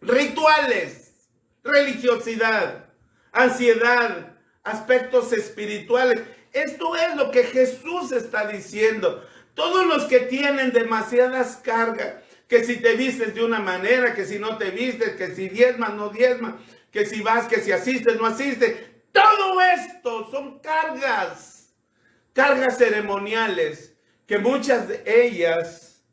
rituales, religiosidad, ansiedad, aspectos espirituales. Esto es lo que Jesús está diciendo. Todos los que tienen demasiadas cargas, que si te vistes de una manera, que si no te vistes, que si diezmas, no diezmas, que si vas, que si asistes, no asistes. Todo esto son cargas ceremoniales, que muchas de ellas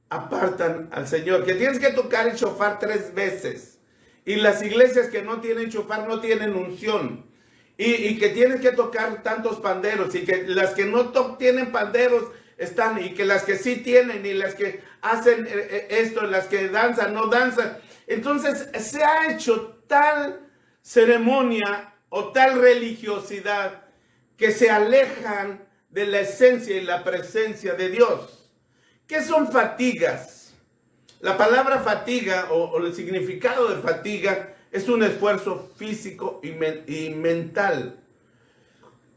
apartan al Señor. Que tienes que tocar el shofar 3 veces. Y las iglesias que no tienen shofar no tienen unción. Y que tienes que tocar tantos panderos. Y que las que no tienen panderos están, y que las que sí tienen, y las que hacen esto, las que danzan, no danzan. Entonces se ha hecho tal ceremonia o tal religiosidad que se alejan de la esencia y la presencia de Dios. ¿Qué son fatigas? La palabra fatiga o el significado de fatiga es un esfuerzo físico y mental.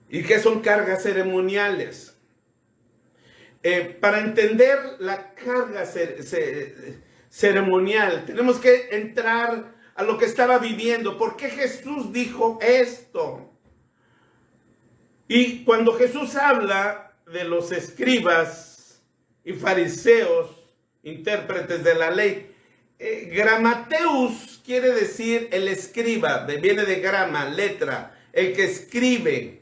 ¿Y qué son cargas ceremoniales? Para entender la carga ceremonial, tenemos que entrar a lo que estaba viviendo. ¿Por qué Jesús dijo esto? Y cuando Jesús habla de los escribas y fariseos, intérpretes de la ley, gramateus quiere decir el escriba, viene de grama, letra, el que escribe.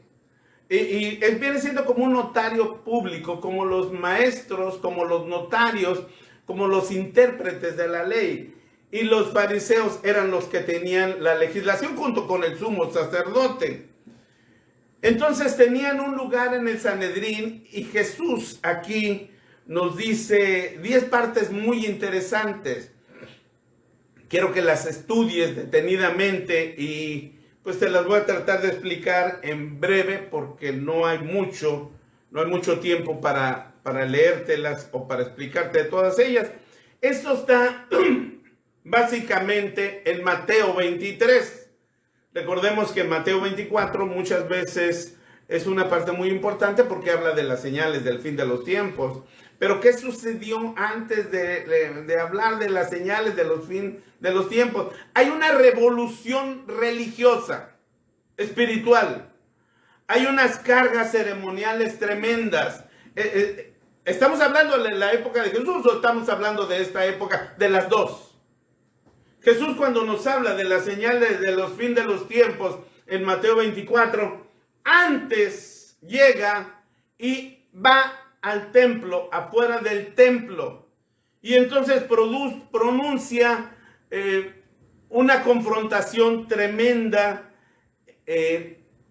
Y él viene siendo como un notario público, como los maestros, como los notarios, como los intérpretes de la ley. Y los fariseos eran los que tenían la legislación junto con el sumo sacerdote. Entonces tenían un lugar en el Sanedrín, y Jesús aquí nos dice 10 partes muy interesantes. Quiero que las estudies detenidamente y pues te las voy a tratar de explicar en breve porque no hay mucho tiempo para leértelas o para explicarte todas ellas. Esto está básicamente en Mateo 23. Recordemos que en Mateo 24 muchas veces es una parte muy importante porque habla de las señales del fin de los tiempos. Pero ¿qué sucedió antes de hablar de las señales de los fin de los tiempos? Hay una revolución religiosa, espiritual. Hay unas cargas ceremoniales tremendas. ¿Estamos hablando de la época de Jesús o estamos hablando de esta época? De las dos. Jesús, cuando nos habla de las señales de los fin de los tiempos en Mateo 24, antes llega y va al templo, afuera del templo, y entonces pronuncia una confrontación tremenda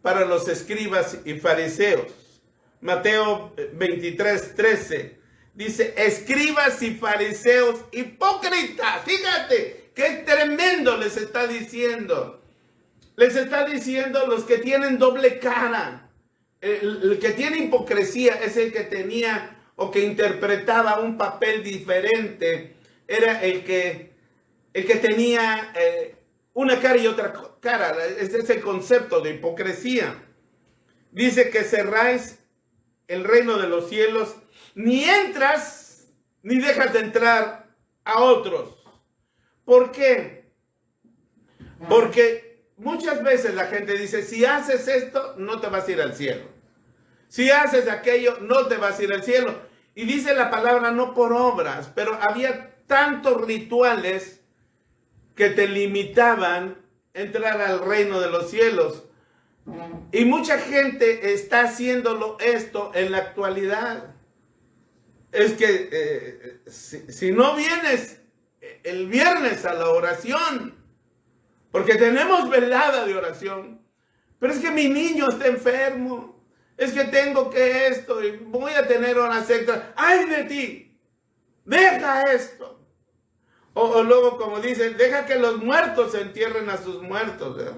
para los escribas y fariseos. Mateo 23:13 dice: escribas y fariseos hipócritas. Fíjate qué tremendo les está diciendo. Les está diciendo los que tienen doble cara. El que tiene hipocresía es el que tenía o que interpretaba un papel diferente. Era el que tenía una cara y otra cara. Ese es el concepto de hipocresía. Dice que cerráis el reino de los cielos, ni entras ni dejas de entrar a otros. ¿Por qué? Porque muchas veces la gente dice: si haces esto, no te vas a ir al cielo. Si haces aquello, no te vas a ir al cielo. Y dice la palabra no por obras, pero había tantos rituales que te limitaban a entrar al reino de los cielos. Y mucha gente está haciéndolo esto en la actualidad. Es que si no vienes el viernes a la oración, porque tenemos velada de oración, pero es que mi niño está enfermo, es que tengo que esto y voy a tener horas extras. ¡Ay de ti! Deja esto. O luego, como dicen, deja que los muertos se entierren a sus muertos, ¿verdad?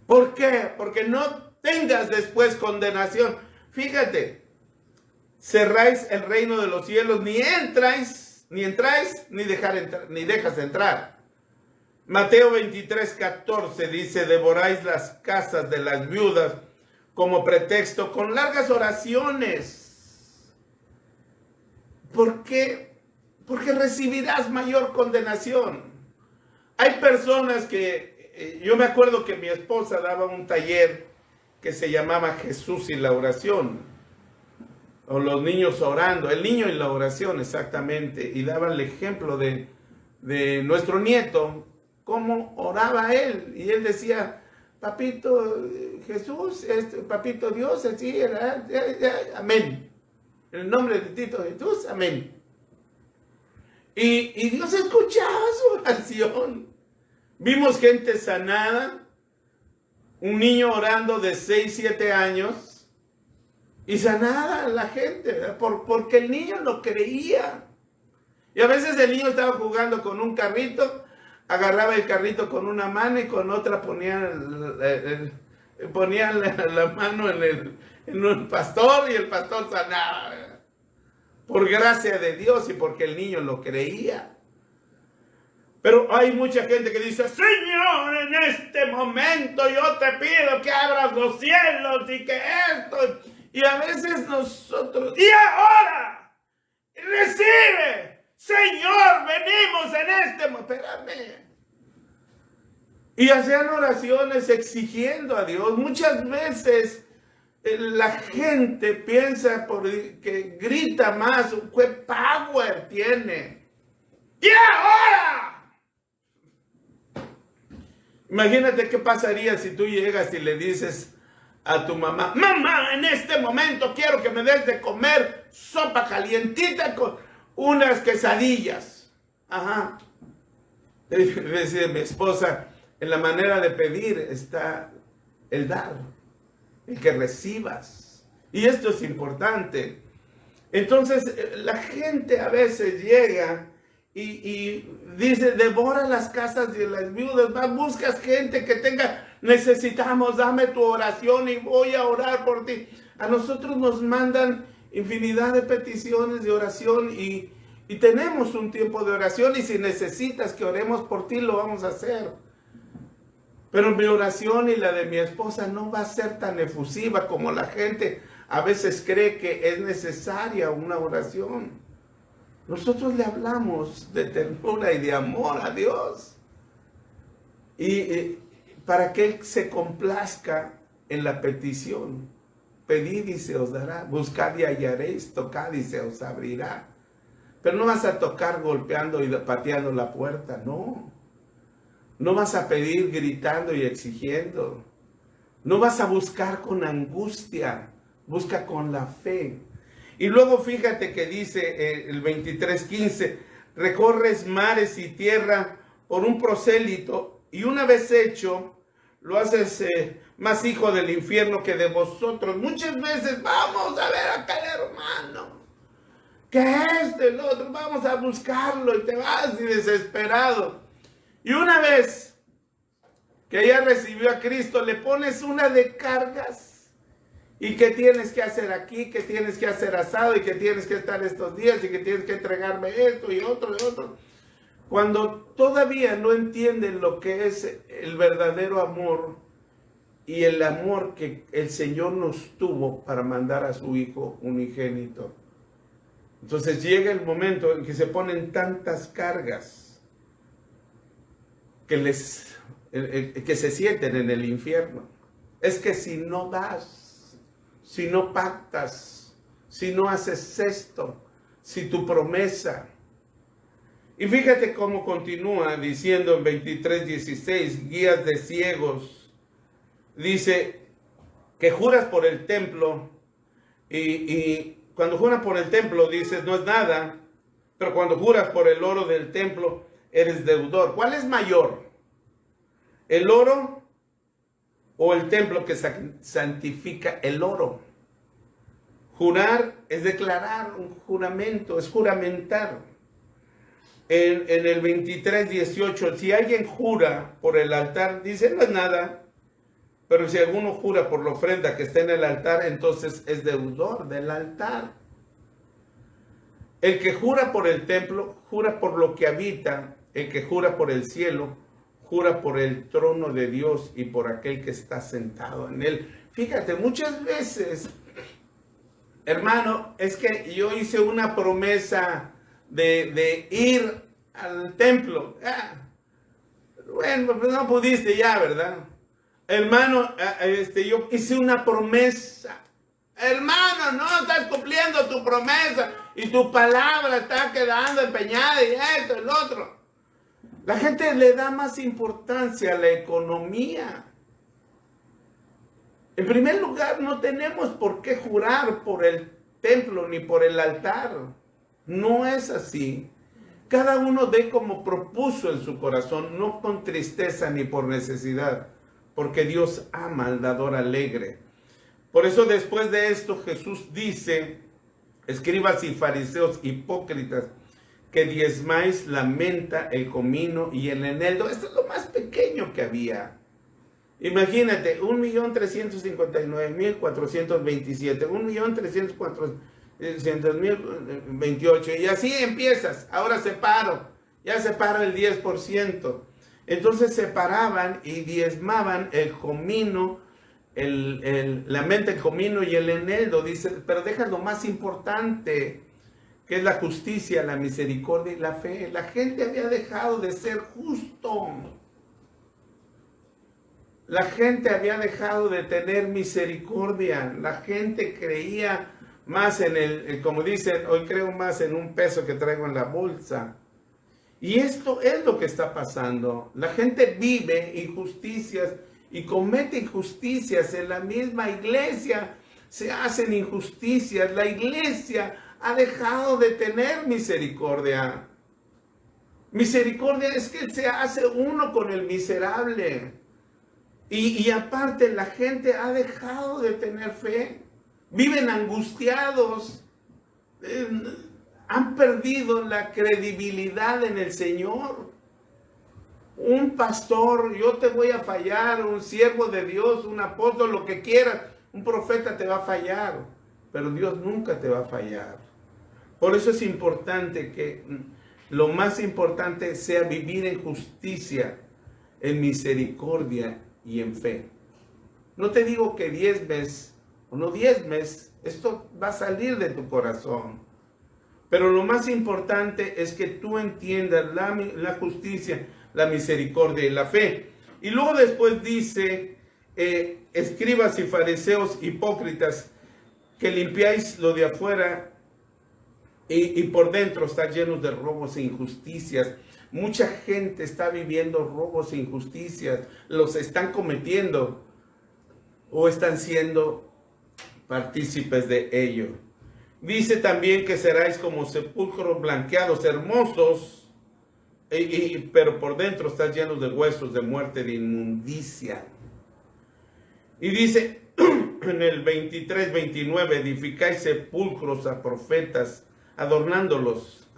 ¿Por qué? Porque no tengas después condenación. Fíjate, cerráis el reino de los cielos, ni entráis, ni dejas entrar. Mateo 23:14 dice: devoráis las casas de las viudas como pretexto con largas oraciones. ¿Por qué? Porque recibirás mayor condenación. Hay personas que, yo me acuerdo que mi esposa daba un taller que se llamaba Jesús y la oración, o los niños orando, el niño y la oración exactamente, y daba el ejemplo de nuestro nieto, cómo oraba él, y él decía: papito Jesús, papito Dios, así, amén, en el nombre de Tito Jesús, amén. Y Dios escuchaba su oración. Vimos gente sanada, un niño orando de 6, 7 años, Y sanaba a la gente, ¿verdad? Porque el niño lo creía. Y a veces el niño estaba jugando con un carrito, agarraba el carrito con una mano y con otra ponía la mano en un pastor y el pastor sanaba, ¿verdad? Por gracia de Dios y porque el niño lo creía. Pero hay mucha gente que dice, Señor, en este momento yo te pido que abras los cielos y que esto. Y a veces nosotros, y ahora, recibe, Señor, venimos en este momento. Espérame. Y hacían oraciones exigiendo a Dios. Muchas veces la gente piensa que grita más, qué power tiene. ¡Y ahora! Imagínate qué pasaría si tú llegas y le dices a tu mamá, mamá, en este momento quiero que me des de comer sopa calientita con unas quesadillas. Ajá. Dice mi esposa, en la manera de pedir está el dar, el que recibas. Y esto es importante. Entonces, la gente a veces llega y dice, devora las casas de las viudas, buscas gente que tenga, necesitamos, dame tu oración y voy a orar por ti. A nosotros nos mandan infinidad de peticiones de oración y tenemos un tiempo de oración y si necesitas que oremos por ti, lo vamos a hacer. Pero mi oración y la de mi esposa no va a ser tan efusiva como la gente a veces cree que es necesaria una oración. Nosotros le hablamos de ternura y de amor a Dios. Y para que Él se complazca en la petición. Pedid y se os dará. Buscad y hallaréis. Tocad y se os abrirá. Pero no vas a tocar golpeando y pateando la puerta. No. No vas a pedir gritando y exigiendo. No vas a buscar con angustia. Busca con la fe. Y luego fíjate que dice el 23:15, recorres mares y tierra por un prosélito y una vez hecho, lo haces más hijo del infierno que de vosotros. Muchas veces vamos a ver a aquel hermano, que es del otro, vamos a buscarlo y te vas y desesperado. Y una vez que ya recibió a Cristo, le pones una de cargas. ¿Y qué tienes que hacer aquí? ¿Qué tienes que hacer asado? ¿Y qué tienes que estar estos días? ¿Y qué tienes que entregarme esto y otro y otro? Cuando todavía no entienden lo que es el verdadero amor y el amor que el Señor nos tuvo para mandar a su Hijo unigénito. Entonces llega el momento en que se ponen tantas cargas que se sienten en el infierno. Es que si no das, si no pactas, si no haces esto, si tu promesa. Y fíjate cómo continúa diciendo en 23:16, guías de ciegos. Dice que juras por el templo y cuando juras por el templo dices no es nada, pero cuando juras por el oro del templo eres deudor. ¿Cuál es mayor? ¿El oro o el templo que santifica el oro? Jurar es declarar un juramento, es juramentar. En el 23:18, si alguien jura por el altar, dice no es nada, pero si alguno jura por la ofrenda que está en el altar, entonces es deudor del altar. El que jura por el templo, jura por lo que habita. El que jura por el cielo, jura por el trono de Dios y por aquel que está sentado en él. Fíjate, muchas veces, hermano, es que yo hice una promesa de ir al templo. Bueno, pues no pudiste ya, ¿verdad? Hermano, yo hice una promesa. Hermano, no estás cumpliendo tu promesa y tu palabra está quedando empeñada y esto, el otro. La gente le da más importancia a la economía. En primer lugar, no tenemos por qué jurar por el templo ni por el altar. No es así. Cada uno dé como propuso en su corazón, no con tristeza ni por necesidad, porque Dios ama al dador alegre. Por eso después de esto Jesús dice, escribas y fariseos hipócritas, que diezmáis la menta, el comino y el eneldo. Esto es lo más pequeño que había. Imagínate, 1.359.427, 1.300.428, y así empiezas. Ahora ya separo el 10%. Entonces separaban y diezmaban el comino, la menta, el comino y el eneldo. Dice, pero deja lo más importante, que es la justicia, la misericordia y la fe. La gente había dejado de ser justo. La gente había dejado de tener misericordia. La gente creía más en como dicen, hoy creo más en un peso que traigo en la bolsa. Y esto es lo que está pasando. La gente vive injusticias y comete injusticias. En la misma iglesia se hacen injusticias. La iglesia ha dejado de tener misericordia. Misericordia es que se hace uno con el miserable. Y aparte la gente ha dejado de tener fe. Viven angustiados. Han perdido la credibilidad en el Señor. Un pastor, yo te voy a fallar, un siervo de Dios, un apóstol, lo que quieras, un profeta te va a fallar, pero Dios nunca te va a fallar. Por eso es importante que lo más importante sea vivir en justicia, en misericordia y en fe. No te digo que diezmes o no diezmes, esto va a salir de tu corazón. Pero lo más importante es que tú entiendas la justicia, la misericordia y la fe. Y luego después dice, escribas y fariseos hipócritas, que limpiáis lo de afuera y por dentro está llenos de robos e injusticias. Mucha gente está viviendo robos e injusticias, los están cometiendo o están siendo partícipes de ello. Dice también que seráis como sepulcros blanqueados, hermosos, pero por dentro están llenos de huesos, de muerte, de inmundicia. Y dice en el 23, 29, edificáis sepulcros a profetas, adornando los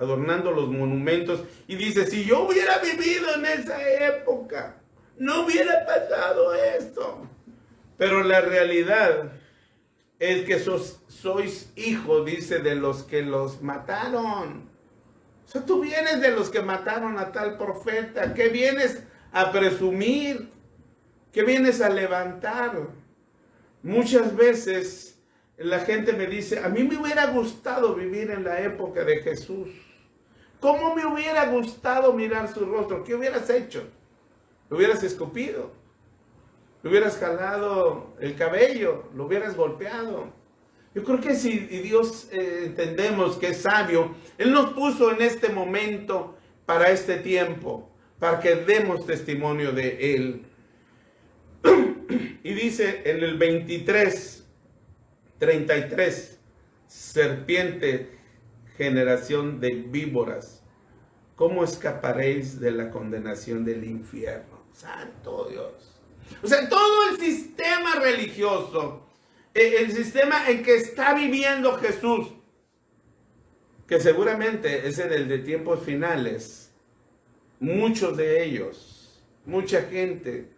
monumentos. Y dice, si yo hubiera vivido en esa época, no hubiera pasado esto. Pero la realidad es que sois hijos, dice, de los que los mataron. O sea, tú vienes de los que mataron a tal profeta. ¿Qué vienes a presumir? ¿Qué vienes a levantar? Muchas veces la gente me dice, a mí me hubiera gustado vivir en la época de Jesús. ¿Cómo me hubiera gustado mirar su rostro? ¿Qué hubieras hecho? ¿Lo hubieras escupido? ¿Lo hubieras jalado el cabello? ¿Lo hubieras golpeado? Yo creo que si Dios entendemos que es sabio, Él nos puso en este momento para este tiempo, para que demos testimonio de Él. Y dice en el 23, 33, serpiente, generación de víboras, ¿cómo escaparéis de la condenación del infierno? Santo Dios. O sea, todo el sistema religioso, el sistema en que está viviendo Jesús, que seguramente es en el de tiempos finales, muchos de ellos, mucha gente,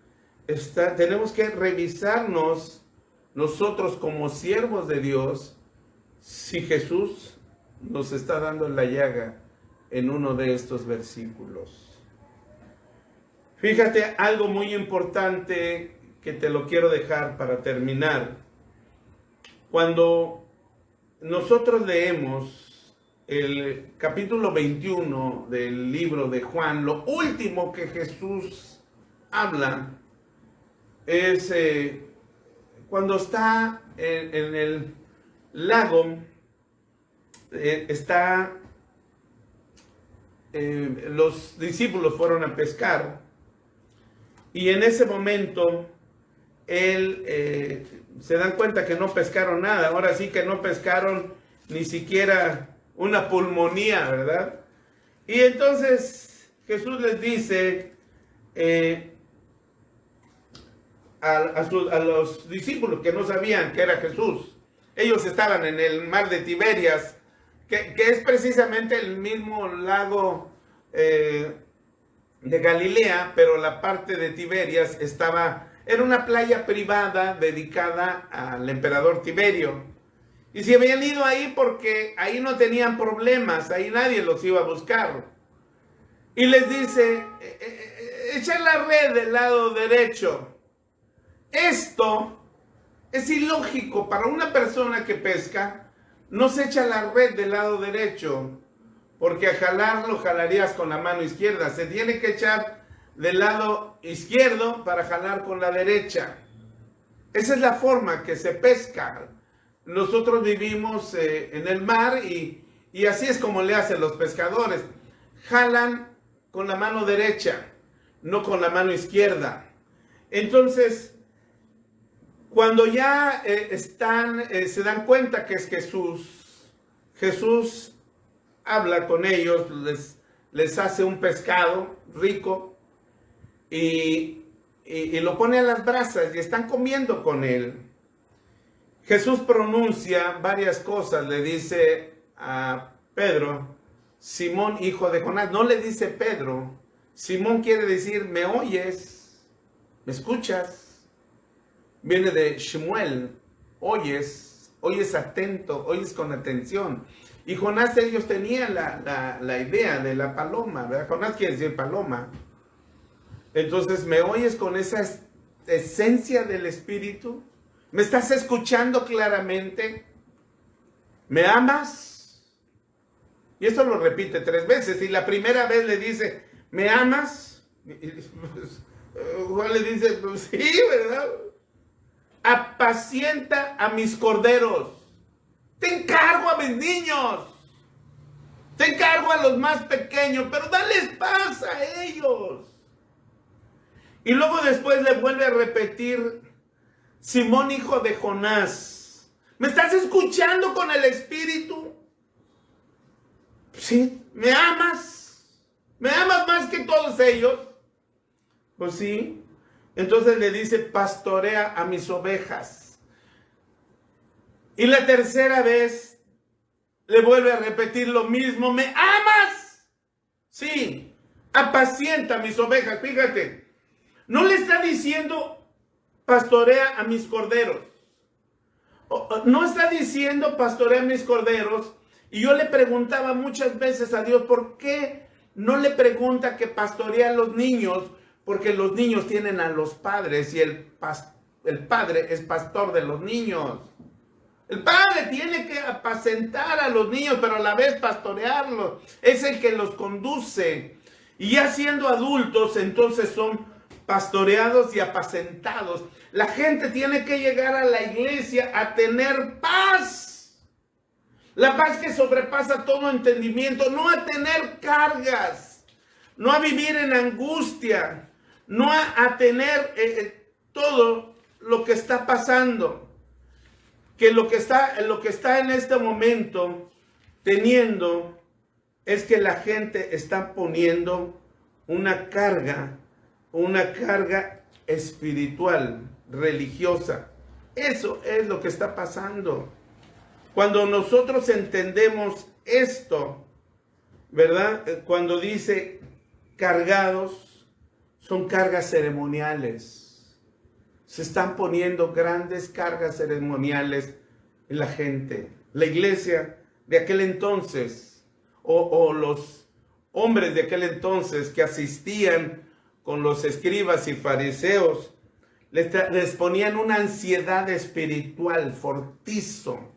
tenemos que revisarnos nosotros como siervos de Dios, si Jesús nos está dando la llaga en uno de estos versículos. Fíjate algo muy importante que te lo quiero dejar para terminar. Cuando nosotros leemos el capítulo 21 del libro de Juan, lo último que Jesús habla es cuando está en el lago, los discípulos fueron a pescar. Y en ese momento, se dan cuenta que no pescaron nada. Ahora sí que no pescaron ni siquiera una pulmonía, ¿verdad? Y entonces Jesús les dice, a los discípulos que no sabían que era Jesús. Ellos estaban en el mar de Tiberias, que es precisamente el mismo lago de Galilea, pero la parte de Tiberias era una playa privada dedicada al emperador Tiberio. Y se habían ido ahí porque ahí no tenían problemas, ahí nadie los iba a buscar. Y les dice, echa la red del lado derecho. Esto es ilógico para una persona que pesca. No se echa la red del lado derecho, porque a jalarlo jalarías con la mano izquierda. Se tiene que echar del lado izquierdo para jalar con la derecha. Esa es la forma que se pesca. Nosotros vivimos en el mar y así es como le hacen los pescadores. Jalan con la mano derecha, no con la mano izquierda. Entonces, cuando ya se dan cuenta que es Jesús habla con ellos, les hace un pescado rico y lo pone a las brasas y están comiendo con él. Jesús pronuncia varias cosas, le dice a Pedro, Simón, hijo de Jonás. No le dice Pedro. Simón quiere decir, ¿me oyes? ¿Me escuchas? Viene de Shemuel, oyes atento, oyes con atención. Y Jonás, ellos tenían la idea de la paloma, ¿verdad? Jonás quiere decir paloma. Entonces, ¿me oyes con esa esencia del Espíritu? ¿Me estás escuchando claramente? ¿Me amas? Y esto lo repite 3 veces. Y la primera vez le dice, ¿me amas? Juan le dice, pues sí, ¿verdad? Apacienta a mis corderos. Te encargo a mis niños. Te encargo a los más pequeños, pero dales paz a ellos. Y luego después le vuelve a repetir, Simón, hijo de Jonás, ¿me estás escuchando con el Espíritu? Sí, ¿me amas? ¿Me amas más que todos ellos? Pues sí. Entonces le dice, pastorea a mis ovejas. Y la tercera vez le vuelve a repetir lo mismo, ¿me amas? Sí, apacienta a mis ovejas. Fíjate, no le está diciendo, pastorea a mis corderos. No está diciendo, pastorea a mis corderos. Y yo le preguntaba muchas veces a Dios, ¿por qué no le pregunta que pastorea a los niños? Porque los niños tienen a los padres y el padre es pastor de los niños. El padre tiene que apacentar a los niños, pero a la vez pastorearlos. Es el que los conduce. Y ya siendo adultos, entonces son pastoreados y apacentados. La gente tiene que llegar a la iglesia a tener paz. La paz que sobrepasa todo entendimiento. No a tener cargas. No a vivir en angustia. No a tener todo lo que está pasando. Que lo que está en este momento teniendo es que la gente está poniendo una carga espiritual, religiosa. Eso es lo que está pasando. Cuando nosotros entendemos esto, ¿verdad? Cuando dice cargados, son cargas ceremoniales. Se están poniendo grandes cargas ceremoniales en la gente. La iglesia de aquel entonces, o los hombres de aquel entonces que asistían con los escribas y fariseos, les ponían una ansiedad espiritual fortizo.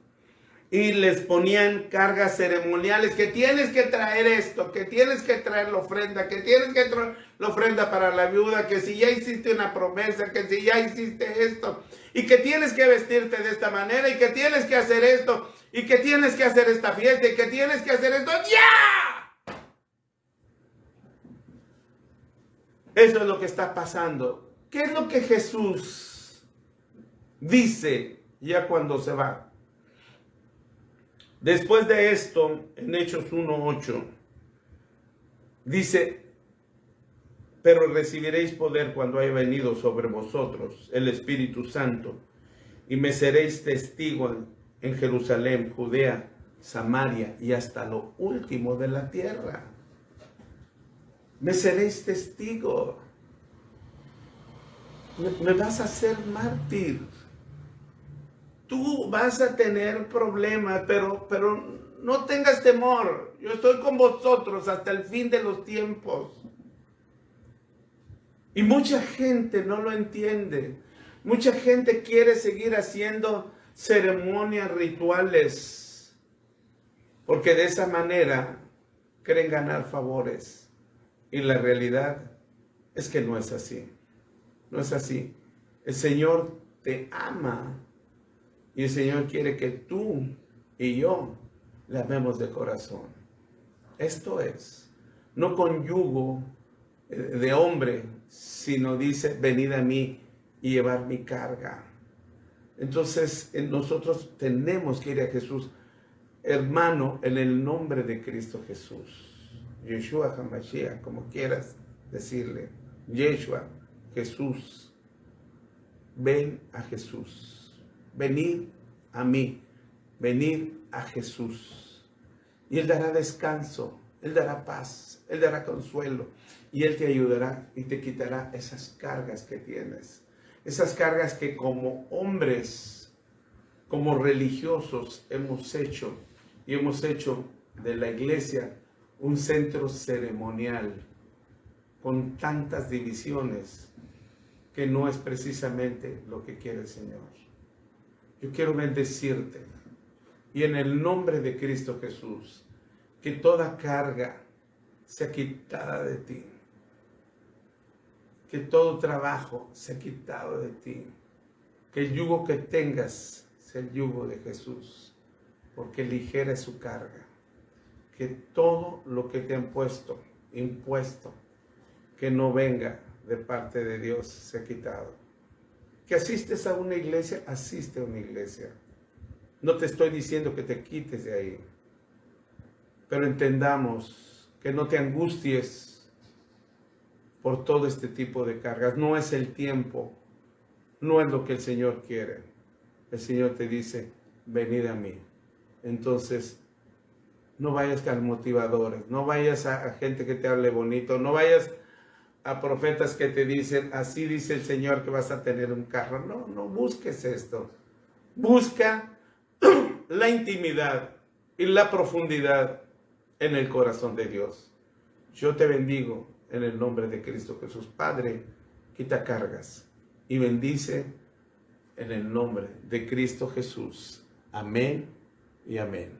Y les ponían cargas ceremoniales, que tienes que traer esto, que tienes que traer la ofrenda, que tienes que traer la ofrenda para la viuda, que si ya hiciste una promesa, que si ya hiciste esto, y que tienes que vestirte de esta manera, y que tienes que hacer esto, y que tienes que hacer esta fiesta, y que tienes que hacer esto, ¡ya! Eso es lo que está pasando. ¿Qué es lo que Jesús dice ya cuando se va? Después de esto, en Hechos 1:8, dice, pero recibiréis poder cuando haya venido sobre vosotros el Espíritu Santo, y me seréis testigo en Jerusalén, Judea, Samaria y hasta lo último de la tierra. Me seréis testigo. Me vas a hacer mártir. Tú vas a tener problemas, pero no tengas temor. Yo estoy con vosotros hasta el fin de los tiempos. Y mucha gente no lo entiende. Mucha gente quiere seguir haciendo ceremonias rituales, porque de esa manera creen ganar favores. Y la realidad es que no es así. No es así. El Señor te ama. Y el Señor quiere que tú y yo le amemos de corazón. Esto es, no con yugo de hombre, sino dice, venid a mí y llevar mi carga. Entonces, nosotros tenemos que ir a Jesús. Hermano, en el nombre de Cristo Jesús. Yeshua HaMashiach, como quieras decirle. Yeshua, Jesús. Ven a Jesús. Venid a mí. Venid a Jesús. Y Él dará descanso. Él dará paz. Él dará consuelo. Y Él te ayudará y te quitará esas cargas que tienes. Esas cargas que como hombres, como religiosos hemos hecho. Y hemos hecho de la iglesia un centro ceremonial con tantas divisiones que no es precisamente lo que quiere el Señor. Yo quiero bendecirte y en el nombre de Cristo Jesús, que toda carga sea quitada de ti. Que todo trabajo sea quitado de ti. Que el yugo que tengas sea el yugo de Jesús, porque ligera es su carga. Que todo lo que te han impuesto, que no venga de parte de Dios, sea quitado. Que asistes a una iglesia, asiste a una iglesia. No te estoy diciendo que te quites de ahí, pero entendamos que no te angusties por todo este tipo de cargas. No es el tiempo, no es lo que el Señor quiere. El Señor te dice, venid a mí. Entonces, no vayas a motivadores, no vayas a gente que te hable bonito, no vayas a profetas que te dicen, así dice el Señor que vas a tener un carro. No busques esto. Busca la intimidad y la profundidad en el corazón de Dios. Yo te bendigo en el nombre de Cristo Jesús. Padre, quita cargas y bendice en el nombre de Cristo Jesús. Amén y amén.